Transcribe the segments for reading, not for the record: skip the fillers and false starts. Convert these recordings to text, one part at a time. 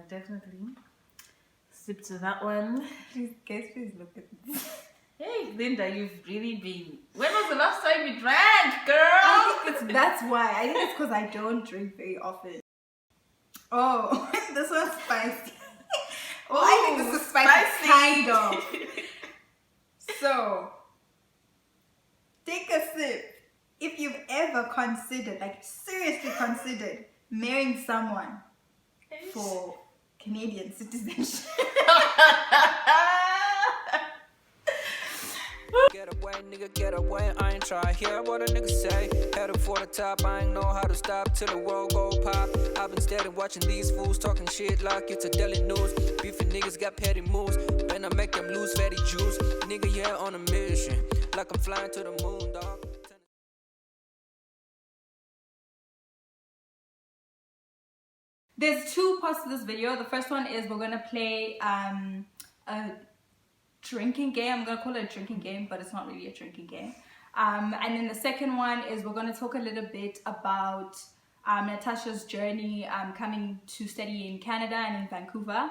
definitely sip to that one. Please, guys, please look at this. Hey, Linda, you've really been... When was the last time you drank, girl? I think that's why. I think it's because I don't drink very often. Oh, this one's spicy. Well, I think this is spicy. Kind of. So, take a sip. If you've ever considered, like seriously considered, marrying someone for Canadian citizenship. Get away, nigga, get away. I ain't try to hear what a nigga say. Headed for the top, I ain't know how to stop till the world go pop. I've been steady watching these fools talking shit like it's a daily news. Beefing niggas got petty moves. When I make them lose fatty juice. Nigga, yeah, on a mission. Like I'm flying to the moon, dog. There's two parts to this video. The first one is we're gonna play a drinking game. I'm gonna call it a drinking game, but it's not really a drinking game. And then the second one is we're gonna talk a little bit about Natasha's journey coming to study in Canada and in Vancouver,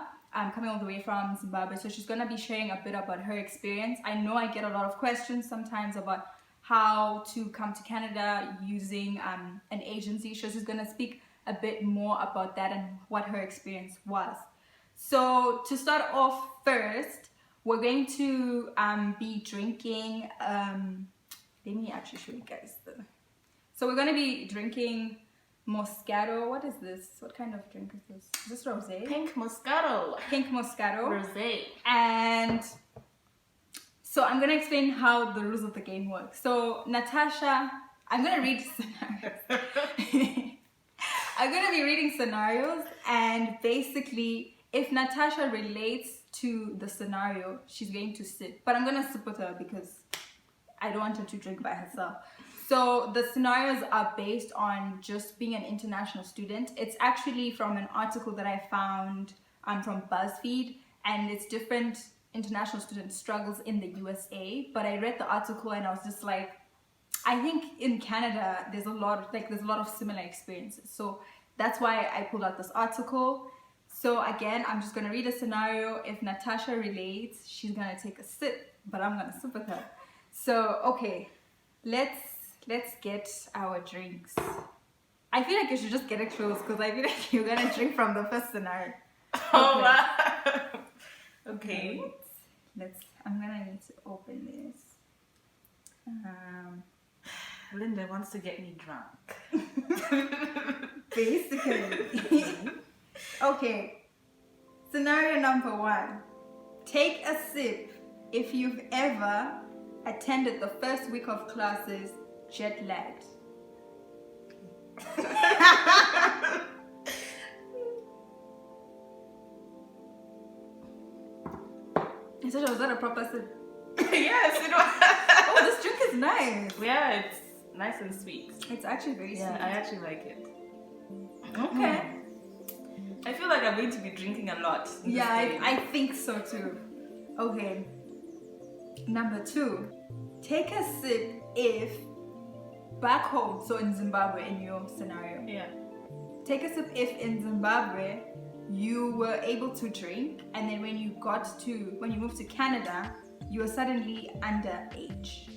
coming all the way from Zimbabwe. So she's gonna be sharing a bit about her experience. I know I get a lot of questions sometimes about how to come to Canada using an agency. So she's gonna speak a bit more about that and what her experience was. So to start off first, we're going to be drinking, let me actually show you guys so we're going to be drinking Moscato. What is this? What kind of drink is this? Is this rosé? Pink Moscato. Pink Moscato. Rosé. And so I'm going to explain how the rules of the game work. So Natasha, I'm going to read scenarios. I'm going to be reading scenarios, and basically if Natasha relates to the scenario, she's going to sip. But I'm going to sip with her because I don't want her to drink by herself. So the scenarios are based on just being an international student. It's actually from an article that I found from BuzzFeed, and it's different international student struggles in the USA. But I read the article and I was just like, I think in Canada there's a lot of similar experiences. So that's why I pulled out this article. So again, I'm just gonna read a scenario. If Natasha relates, she's gonna take a sip, but I'm gonna sip with her. So okay, let's get our drinks. I feel like you should just get it close because I feel like you're gonna drink from the first scenario. Okay. Oh wow. Okay. I'm gonna need to open this. Linda wants to get me drunk. Basically. Okay. Scenario number 1. Take a sip if you've ever attended the first week of classes jet lagged. Was that a proper sip? Yes, it was. Oh, this drink is nice. Yeah, it's nice and sweet. It's actually very sweet. Yeah, I actually like it. Okay. I feel like I'm going to be drinking a lot. Yeah, I think so too. Okay. Number 2. Take a sip if back home, so in Zimbabwe in your scenario. Yeah. Take a sip if in Zimbabwe you were able to drink, and then when you moved to Canada, you were suddenly underage.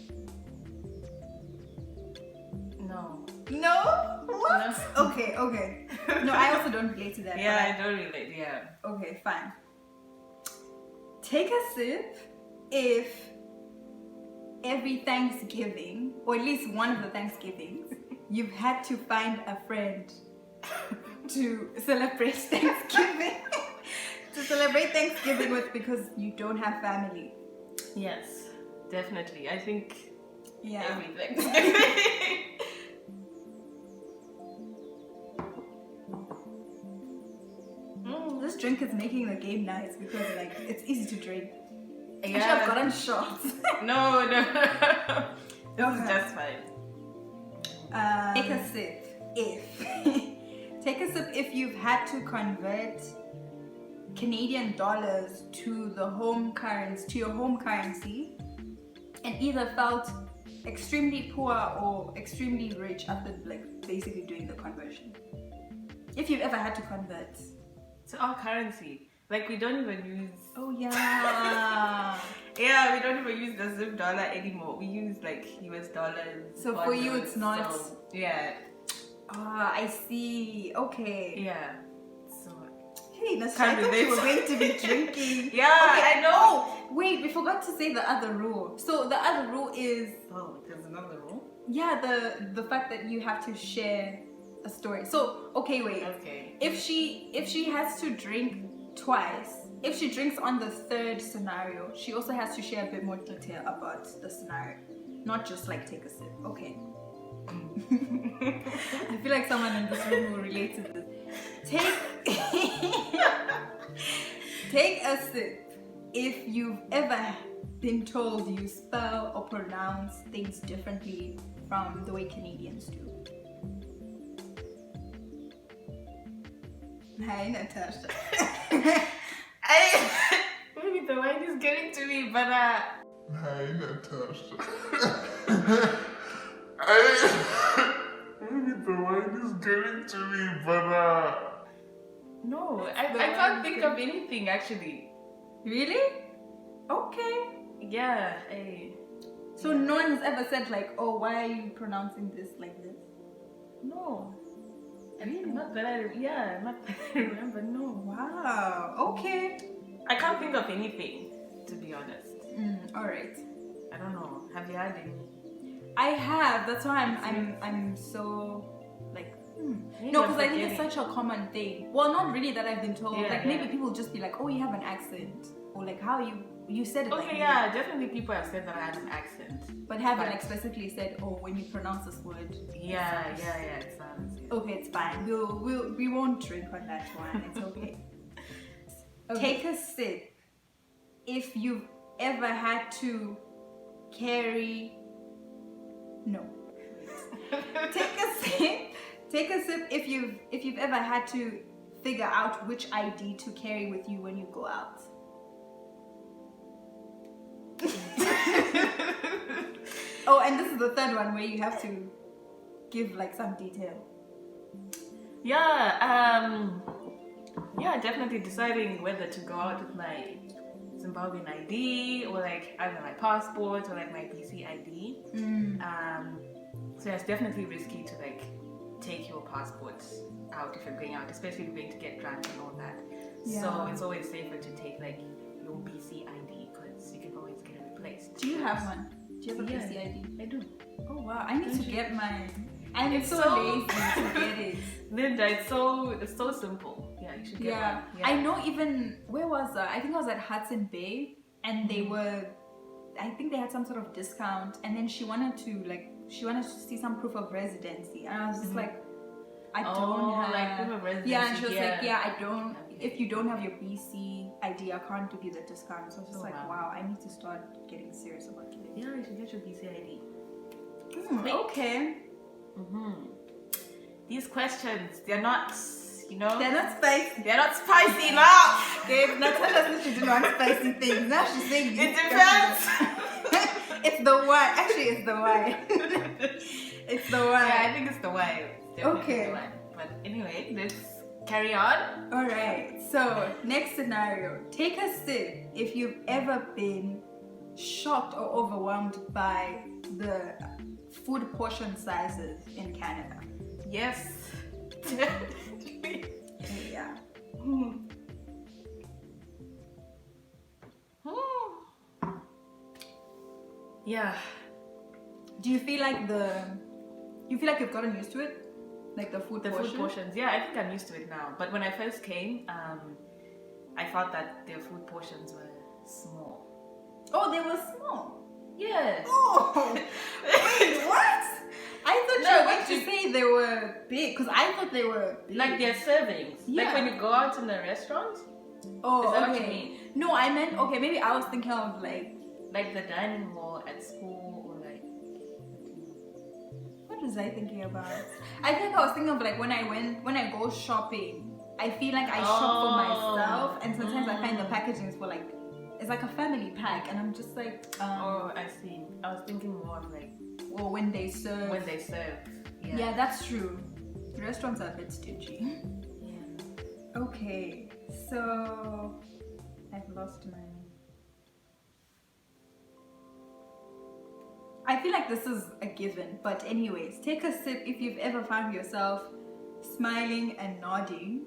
No. No? What? No. Okay. No, I also don't relate to that. Yeah, I don't relate, yeah. Okay, fine. Take a sip if every Thanksgiving, or at least one of the Thanksgivings, you've had to find a friend to celebrate Thanksgiving. To celebrate Thanksgiving with because you don't have family. Yes, definitely. I think everything. This drink is making the game nice because like it's easy to drink. Yeah. I should have gotten shots. No. This is just fine. Take a sip if you've had to convert Canadian dollars to your home currency, and either felt extremely poor or extremely rich after like basically doing the conversion. If you've ever had to convert to our currency. Like we don't even use. Oh yeah. Yeah, we don't even use the Zim dollar anymore. We use like US dollars. So for you, it's not. So, yeah. Ah, I see. Okay. Yeah. So. Hey, that's Can't I thought relate. you were going to be drinking. Yeah, Okay, I know. Oh, wait, we forgot to say the other rule. So the other rule is Oh, there's another rule. yeah, the fact that you have to share a story. So okay, wait. Okay. If she has to drink twice, if she drinks on the third scenario, she also has to share a bit more detail about the scenario, not just like take a sip. Okay. I feel like someone in this room will relate to this. Take a sip if you've ever been told you spell or pronounce things differently from the way Canadians do. Hi, Natasha. Maybe the wine is getting to me, but Hi, Natasha. Maybe the wine is getting to me, but no, I can't think of anything actually. Really? Okay. Yeah. So no one has ever said like, oh, why are you pronouncing this like this? No. Really? Not that I remember. No. Wow. Okay. I can't think of anything, to be honest. All right. I don't know. Have you had any? I have. That's why I'm so like. Maybe No, I'm because I think it's forgetting. such a common thing. Well, not really that I've been told. Yeah, like yeah. maybe people just be like, oh, you have an accent, or like how you said it. Okay, like yeah, definitely people have said that I have an accent. But haven't like specifically said, oh, when you pronounce this word. Yeah, it sounds. Yeah. Okay, it's fine. We won't drink on that one. It's okay. Take a sip if you've ever had to carry. No. Take a sip if you've ever had to figure out which ID to carry with you when you go out. Oh, and this is the third one where you have to give like some detail. Yeah, definitely deciding whether to go out with my Zimbabwean ID or like either my passport or like my BC ID. So yeah, it's definitely risky to like take your passport out if you're going out, especially if you're going to get drunk and all that. Yeah. So it's always safer to take like your BC ID because you can always get it replaced. Do you have one? Do you have a Yeah. BC ID? I do. Oh wow, I need Don't to you? get mine. I'm It's so so- lazy to get it. Linda, it's so simple. Yeah, you should get Yeah. one. I know. Even where was I? I think I was at Hudson Bay, and they were. I think they had some sort of discount, and then she wanted to see some proof of residency, and I was just like, I don't have like proof of residency. Yeah, and she was like, yeah, I don't. Okay. If you don't have your BC ID, I can't give you the discount. So I was just Oh, like, wow. wow, I need to start getting serious about it. Yeah, you should get your BC ID. Okay. These questions, they're not, They're not spicy. they're not spicy now. Okay, Natasha said she didn't want spicy things. Now she's saying It these depends. It's the wine. Actually, it's the wine. It's the wine. Yeah, I think it's the wine. It's definitely Okay. the wine. But anyway, let's carry on. All right. So next scenario: take a sip if you've ever been shocked or overwhelmed by the food portion sizes in Canada. Yes. Yeah. Yeah. Do you feel like you've gotten used to it, like the food The portion? food portions. Yeah, I think I'm used to it now. But when I first came, I felt that their food portions were small. Oh, they were small. Yeah. Oh, wait, what? I thought No, you were going but to you- say they were big, because I thought they were big. Like their servings. Yeah. Like when you go out in a restaurant, Oh, is that what okay. you mean? No, I meant, okay, maybe I was thinking of like, like the dining hall at school or like. what was I thinking about? I think I was thinking of like when I go shopping, I feel like I shop for Oh. myself, and sometimes I find the packaging is for like, it's like a family pack, and I'm just like, Oh, I see. I was thinking more of like or when they serve. when they serve. Yeah, that's true. Restaurants are a bit stingy. Yeah. Okay, So I've lost my. I feel like this is a given, but anyways, take a sip if you've ever found yourself smiling and nodding,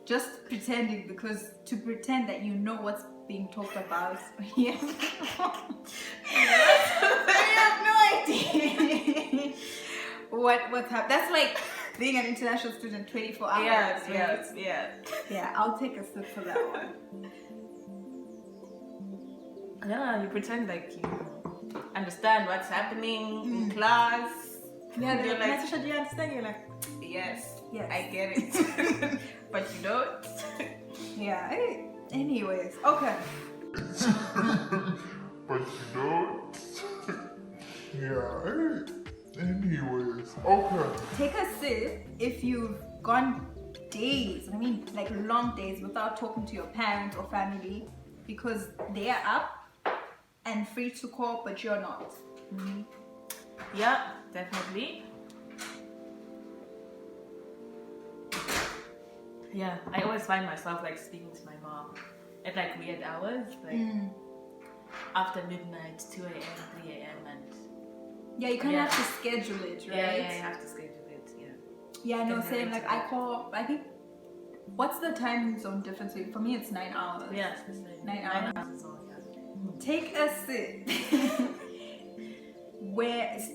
just pretending, because to pretend that you know what's being talked about. Yeah. I have no idea what's happening. That's like being an international student 24 hours. Yes, right? yes, yeah. Yeah, I'll take a sip for that one. Yeah, you pretend like you understand what's happening in class. Yeah, You're like, Natasha, do you understand? You're like, yes, yes. I get it. But you don't. yeah. Anyways, okay. But you don't. Yeah. Anyways, okay. Take a sip if you've gone days, I mean like long days, without talking to your parents or family because they are up and free to call, but you're not. Yeah, definitely. Yeah, I always find myself like speaking to my mom at like weird hours, like after midnight, 2 a.m., 3 a.m. and Yeah, you kind of have to schedule it, right? yeah, you have to schedule it, yeah. Yeah, no, And same. then Like I call, I think, what's the time zone difference? For me, it's 9 hours. Yes, it's like 9 hours. 9 hours is all, yeah. Take a sip.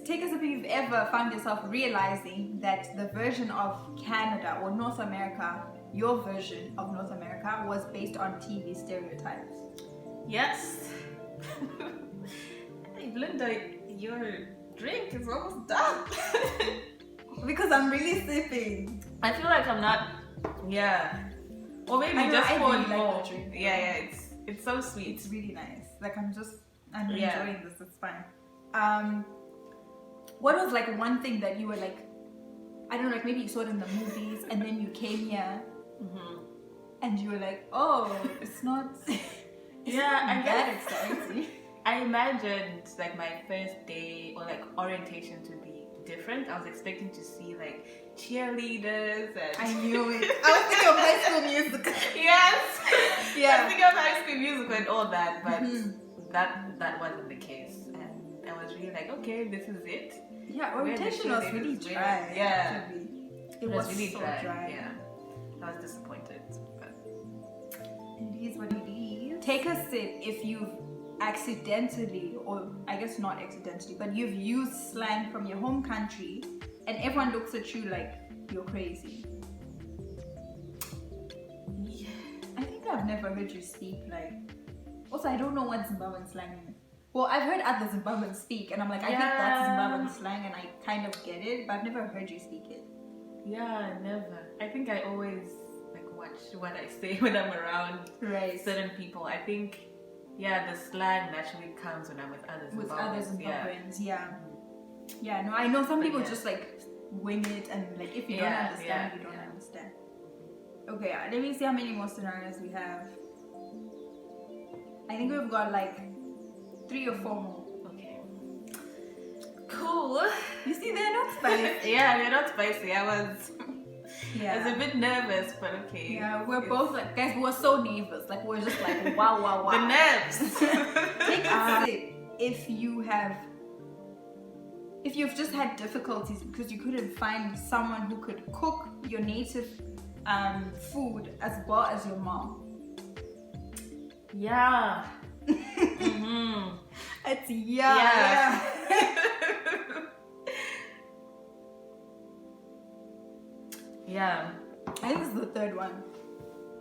Take a sip if you've ever found yourself realizing that the version of Canada or North America, your version of North America, was based on TV stereotypes. Yes. Hey, Belinda, your drink is almost done. Because I'm really sipping. I feel like I'm not, yeah. Or maybe I know, just I pour really like more. the drink. Yeah, it's so sweet. It's really nice. Like I'm Yeah. enjoying this. It's fine. What was like one thing that you were like, I don't know, like maybe you saw it in the movies and then you came here and you were like, oh, it's not. Yeah, I that guess. exciting. I imagined like my first day or like orientation to be different. I was expecting to see like cheerleaders and I knew it. I was thinking of High School Musical. yes, I Yeah. think of High School Musical and all that, but that wasn't the case, and I was really like, okay, this is it. Yeah, Where the orientation was cheerleaders really were. dry. Yeah. actually. It It was really so dry. dry. Yeah, I was disappointed. But It is what it is. Take a sip if you've accidentally, or I guess not accidentally, but you've used slang from your home country and everyone looks at you like you're crazy. yeah. I think I've never heard you speak like. Also, I don't know what Zimbabwean slang is. Well, I've heard other Zimbabweans speak, and I'm like, I think that's Yeah. Zimbabwean slang, and I kind of get it, but I've never heard you speak it. Yeah, never. I think I always like watch what I say when I'm around Right. certain people. I think, yeah, the slang naturally comes when I'm with others. With other Yeah. Zimbabweans, yeah. Yeah, no, I know some But people yeah. just like wing it, and like if you don't Yeah, understand, yeah, you don't yeah. understand. Okay, let me see how many more scenarios we have. I think we've got like 3 or 4 more. Okay. Cool. You see, they're not spicy. Yeah, they're not spicy. I was Yeah. a bit nervous, but okay. Yeah, we're both like, guys, we were so nervous. Like, we're just like, wow, wow, wow. The nerves. Take a sip if you've just had difficulties because you couldn't find someone who could cook your native food as well as your mom. Yeah. Mm-hmm. It's Yeah. Yeah. I think this is the third one.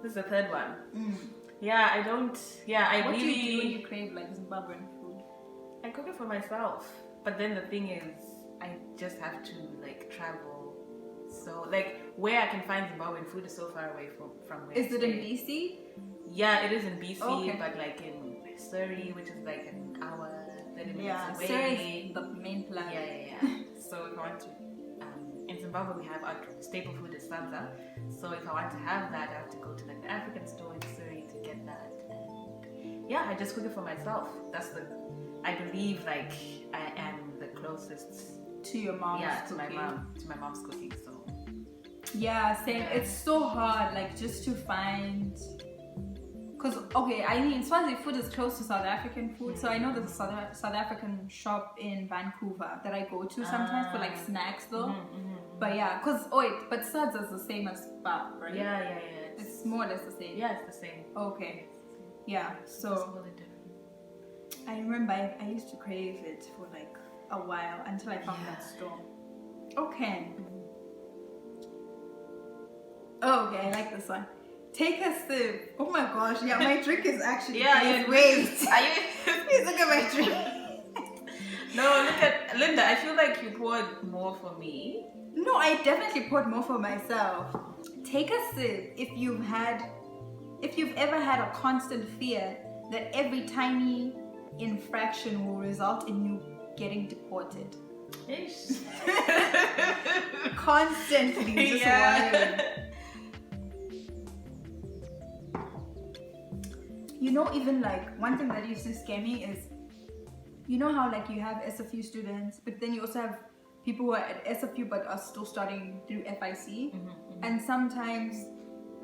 This is the third one. Yeah, I don't. Yeah, I What do really. you do when you crave like Zimbabwean food? I cook it for myself. But then the thing is, I just have to like travel. So like where I can find Zimbabwean food is so far away from where Is I it in stay. BC? Yeah, it is in BC, Okay. but like in Surrey, which is like an hour, 30 minutes Yeah, away. Surrey is the main plan. Yeah. So if I want to, in Zimbabwe we have our staple food is sanza. So if I want to have that, I have to go to like the African store in Surrey to get that. And yeah, I just cook it for myself. I believe like I am the closest. To your mom's Yeah, to my cooking. mom, to my mom's cooking. So Yeah, same. It's so hard, like just to find. Because, okay, I mean, Swazi food is close to South African food. So I know there's a South African shop in Vancouver that I go to sometimes for like snacks though. But yeah, because, but Suds is the same as Bab, right? Yeah. It's more or less the same. Yeah, it's the same. Okay. Yeah, so Totally different. I remember I used to crave it for like a while until I found that store. Okay. Oh, okay, I like this one. Take a sip. Oh my gosh, yeah, my drink is actually. Yeah. Wait. Are you? Please look at my drink. No, look at Linda. I feel like you poured more for me. No, I definitely poured more for myself. Take a sip if you've ever had a constant fear that every tiny infraction will result in you getting deported. Ish. Constantly, just worrying. You know, even like one thing that used to scare me is, you know how like you have SFU students, but then you also have people who are at SFU but are still studying through FIC. And sometimes,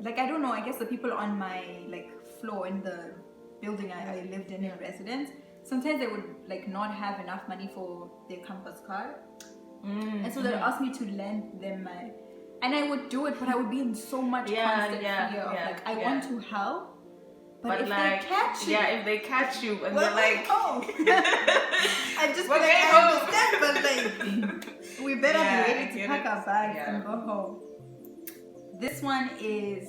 like, I don't know, I guess the people on my like floor in the building I lived in residence, sometimes they would like not have enough money for their campus card. And so they'd ask me to lend them my, and I would do it, but I would be in so much constant fear of like, I want to help, but if like, they catch you, if they catch you and well, they're like, I just Well, feel like they I understand, but like, we better be ready to get pack it. our bags Yeah. and go home. This one is,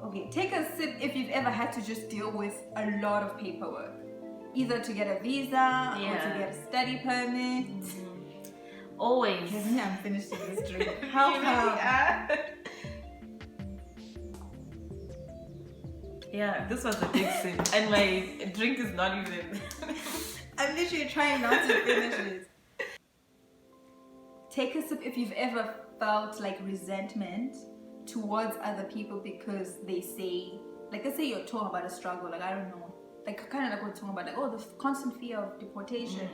okay, take a sip if you've ever had to just deal with a lot of paperwork. Either to get a visa or to get a study permit. always. Yes, me, I'm finishing this drink. How You come? really are. Yeah, this was a big sip, and my drink is not even. I'm literally trying not to finish it. Take a sip if you've ever felt like resentment towards other people because they say, like, let's say you're talking about a struggle, like, I don't know, like, kind of like what we're talking about, like, oh, the constant fear of deportation.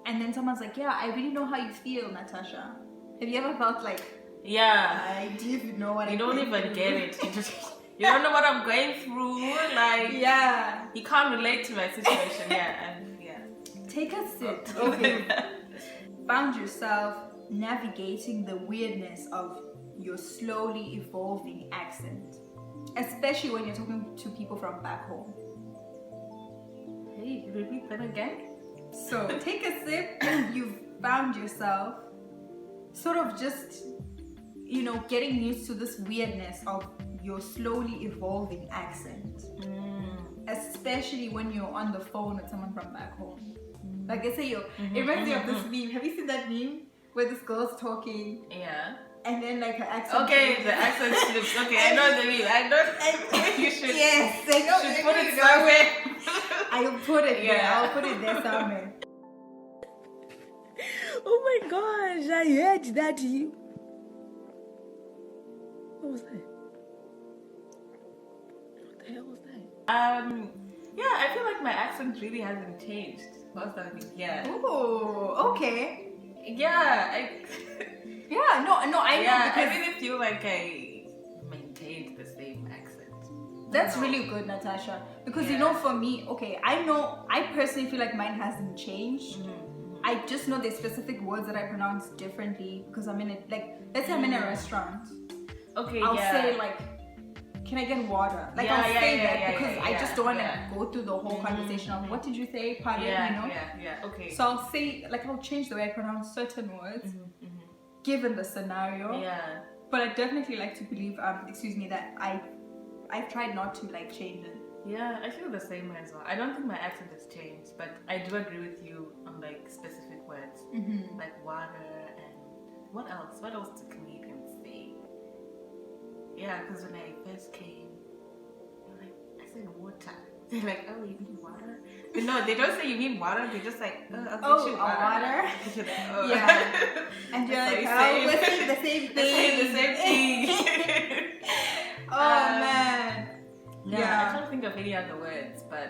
And then someone's like, yeah, I really know how you feel, Natasha. Have you ever felt like, Yeah. I do even know what You I don't feel even through? get it. You don't know what I'm going through. Like, Yeah. you can't relate to my situation. Take a sip. Okay. Found yourself navigating the weirdness of your slowly evolving accent, especially when you're talking to people from back home. Hey, repeat that again. So take a sip. You've found yourself sort of just, you know, getting used to this weirdness of your slowly evolving accent, especially when you're on the phone with someone from back home. Like I say, it reminds me of this meme. Have you seen that meme where this girl's talking Yeah. and then like her accent? Okay, the accent slips. Okay, I know the meme. I know. You should. Yes, I know. Should I put know it you know. somewhere. I'll put it there. Yeah. I'll put it there somewhere. Oh my gosh, I heard that you. What was that? What the hell was that? Yeah, I feel like my accent really hasn't changed. What's that mean? Yeah. Oh, okay. Yeah, Yeah, no, I know I because really feel like I maintained the same accent. that's No. really good, Natasha. Because you Yeah. know, for me, okay, I personally feel like mine hasn't changed. I just know there's specific words that I pronounce differently because I'm in it. Like, let's say I'm in a restaurant. Okay, I'll yeah. say like, "Can I get water?" Like Yeah, I'll yeah, say yeah, that yeah, because yeah, I just don't want to yeah. go through the whole conversation of what did you say, pardon, you know. Yeah, okay. So I'll say like I'll change the way I pronounce certain words given the scenario. Yeah. But I definitely like to believe, that I've tried not to like change it. Yeah, I feel the same way as well. I don't think my accent has changed, but I do agree with you on like specific words, like water and what else? What else do Canadians say? Yeah, because when I first came, they're like, I said water. They're like, oh, you mean water? But no, they don't say you mean water. They just like, I'll get you water. water? You're like, oh. Yeah. And you're That's like, what oh, you we're say. saying the same thing. They're saying the same thing. Oh man. Yeah, I can't think of any other words, but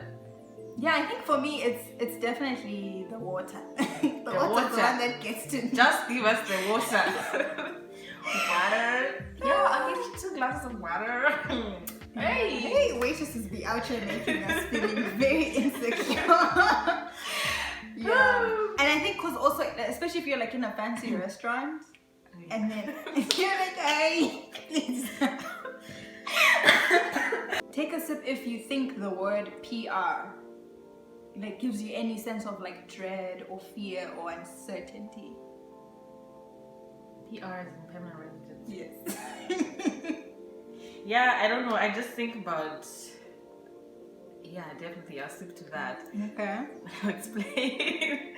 Yeah, I think for me it's definitely the water. the water's water. the one that gets to me. just give us the water. Water. Yeah, I'll give you 2 glasses of water. Hey, waitresses be out here making us feeling very insecure. Yeah. And I think because also, especially if you're like in a fancy restaurant, and then you're like, hey, please. Take a sip if you think the word PR like gives you any sense of like dread or fear or uncertainty. PR is in permanent residence. Yes. Yeah, I don't know. I just think about. Yeah, definitely. I'll stick to that. Okay. I'll explain.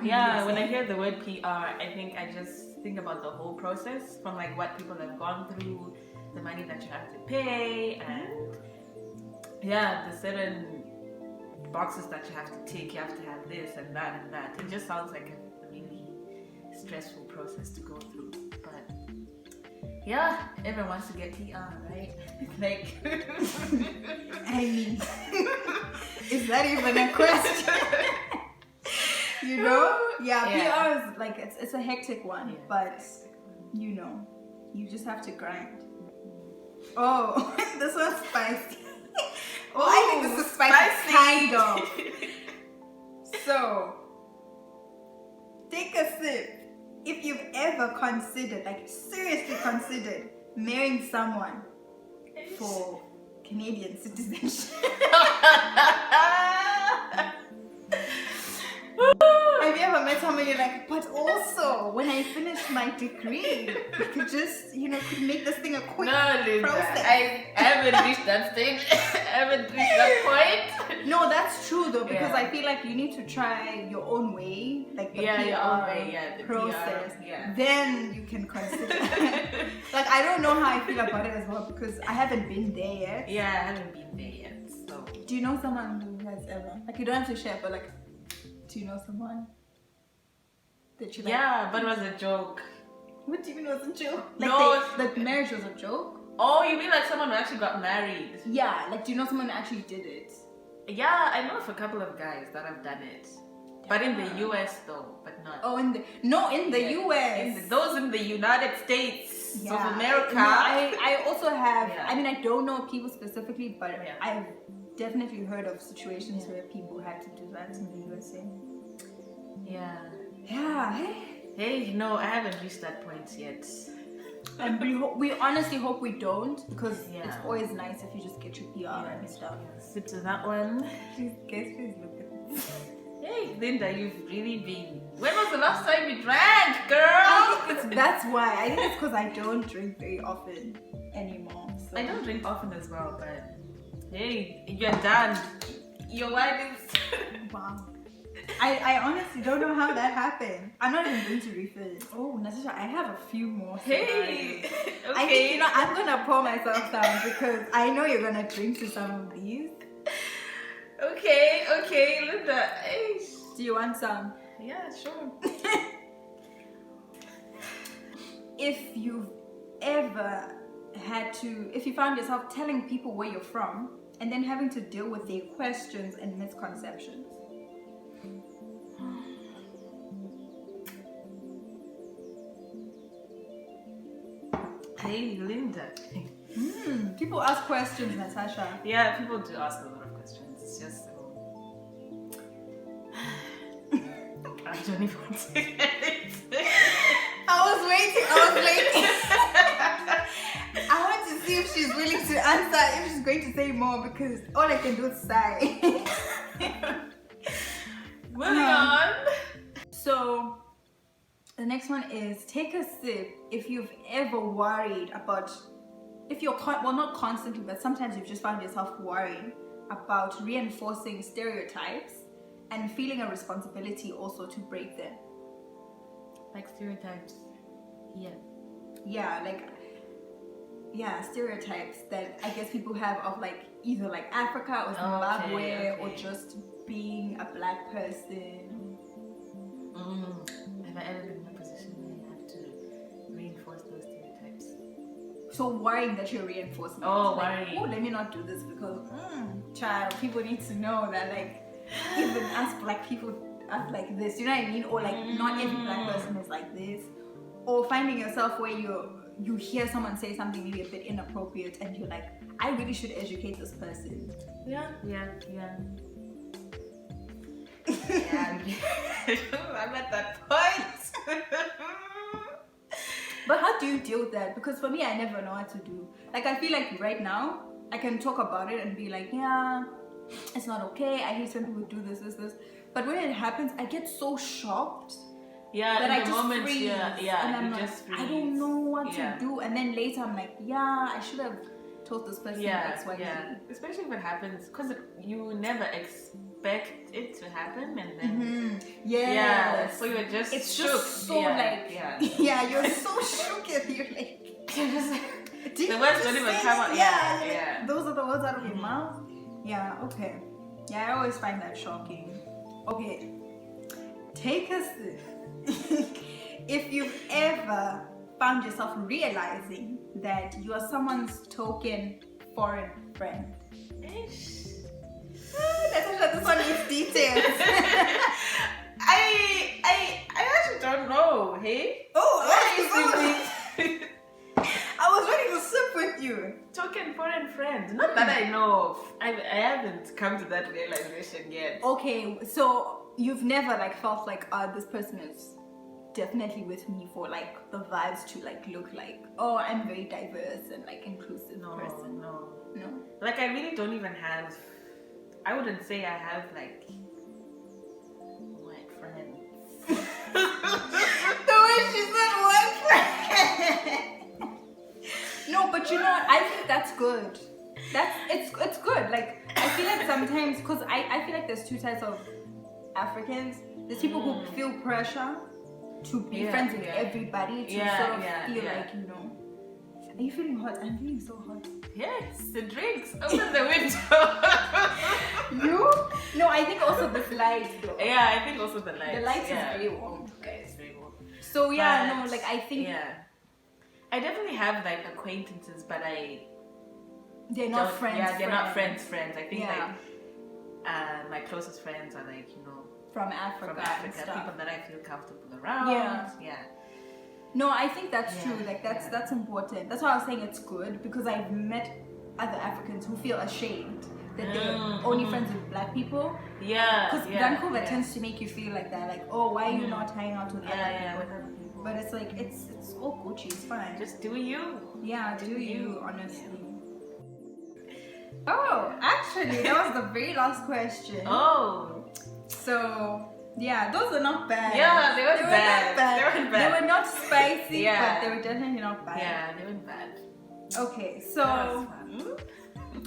Yeah, when I hear the word PR, I think I just think about the whole process from like what people have gone through, the money that you have to pay, and yeah, the certain boxes that you have to tick. You have to have this and that and that. It just sounds like a really stressful process to go through. But yeah, everyone wants to get PR, right? Like, I mean, is that even a question? You know? Yeah, PR is like, it's a hectic one, but you know, you just have to grind. Oh, this one's spicy. Well, I think this is spicy, kind of. So, take a sip. If you've ever considered, like seriously considered, marrying someone for Canadian citizenship. Have you ever met someone you're like, but also when I finish my degree, we could just, you know, could make this thing a quick process. I haven't reached that stage. I haven't reached that point. No, that's true though, because I feel like you need to try your own way, like the PR your own way, the process. PR, Then you can consider. Like I don't know how I feel about it as well because I haven't been there yet. Yeah, I haven't been there yet. So. Do you know someone who has ever? Like you don't have to share, but like, do you know someone that you like? Yeah, but it was a joke. What do you mean it was a joke? Like No, the marriage was a joke? Oh, you mean like someone who actually got married? Yeah, like do you know someone who actually did it? Yeah, I know of a couple of guys that have done it. But in the US though, but not. Oh, in the US. Those in the United States of America. No, I also have, Yeah. I mean, I don't know people specifically, but I've definitely heard of situations where people had to do that in the USA. Yeah. Yeah, Hey, no, I haven't reached that point yet. and we honestly hope we don't because it's always nice if you just get your PR and stuff. Sip to that one. Please look at this. Hey, Linda, you've really been. When was the last time you drank, girl? I think that's why. I think it's because I don't drink very often anymore. So. I don't drink often as well, but hey, you're done. Your wine is. Wow. I honestly don't know how that happened. I'm not even going to refill it. Oh, Natasha, I have a few more. Hey, okay. I think, you know, I'm gonna pour myself down because I know you're gonna drink to some of these. Okay, Linda. Hey. Do you want some? Yeah, sure. If you've ever if you found yourself telling people where you're from and then having to deal with their questions and misconceptions. Hey, Linda. People ask questions, Natasha. Yeah, people do ask a lot of questions. It's just I don't even want to get it. I was waiting. I want to see if she's willing to answer, if she's going to say more because all I can do is sigh. Moving on. So, the next one is take a sip if you've ever worried about, if you're, well not constantly, but sometimes you've just found yourself worrying about reinforcing stereotypes and feeling a responsibility also to break them. Like stereotypes. Yeah, stereotypes that I guess people have of like either like Africa or Zimbabwe or just being a black person. Have I ever been in a position where you have to reinforce those stereotypes? So worrying that you're reinforcing. Worrying. Oh, let me not do this because, child, people need to know that like even us black people us like this, you know what I mean? Or like not every black person is like this. Or finding yourself where you hear someone say something maybe a bit inappropriate and you're like, I really should educate this person. Yeah. I'm at that point. But how do you deal with that? Because for me, I never know what to do. Like, I feel like right now, I can talk about it and be like, yeah, it's not okay. I hate when people do this. But when it happens, I get so shocked. Yeah, that in I the just moment, freeze. yeah, And I'm you like, just freeze. I don't know what to do. And then later, I'm like, yeah, I should have told this person X, Y, Z. Especially if it happens, because you never expect it to happen, and then so you're just it's shook. just so you're so shook and you're like, the words don't even come out. Yeah. Those are the words out of your mouth. Yeah, okay. Yeah, I always find that shocking. Okay, take us if you've ever found yourself realizing that you are someone's token foreign friend. Natasha, this one needs details. I actually don't know. Hey. I was ready to sip with you. Token foreign friend. Not that I know of. I haven't come to that realization yet. Okay, so you've never like felt like, this person is definitely with me for like the vibes to like look like, oh, I'm very diverse and like inclusive person. No. Like, I really don't even have. I wouldn't say I have like white friends. The way she said white friend. No, but you know what? I think that's good. It's good. Like, I feel like sometimes, because I feel like there's two types of Africans. There's people who feel pressure to be friends with everybody, to sort of feel like, you know. Are you feeling hot? I'm feeling so hot. Yes, the drinks. Open the window. You? No, I think also this light though. Yeah, I think also the light. The light is very warm. Okay, it's very warm. So yeah, no, like I think I definitely have like acquaintances, but they're not friends. Yeah, they're not friends. I think like my closest friends are like, you know, from Africa and stuff. People that I feel comfortable around. Yeah. No, I think that's true. Like that's important. That's why I was saying it's good, because I've met other Africans who feel ashamed that they're only friends with black people. Yeah. Because Vancouver tends to make you feel like that. Like, oh, why are you not hanging out with other people? But it's like it's all Gucci. It's fine. Just do you. Yeah, do you honestly. Oh, actually, that was the very last question. Oh. So. Yeah, those are not bad. Yeah, they weren't bad. They were not spicy, but they were definitely not bad. Yeah, they weren't bad. Okay, so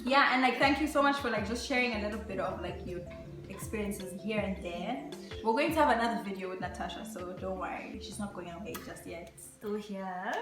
yeah, and like thank you so much for like just sharing a little bit of like your experiences here and there. We're going to have another video with Natasha, so don't worry, she's not going away just yet. Still here.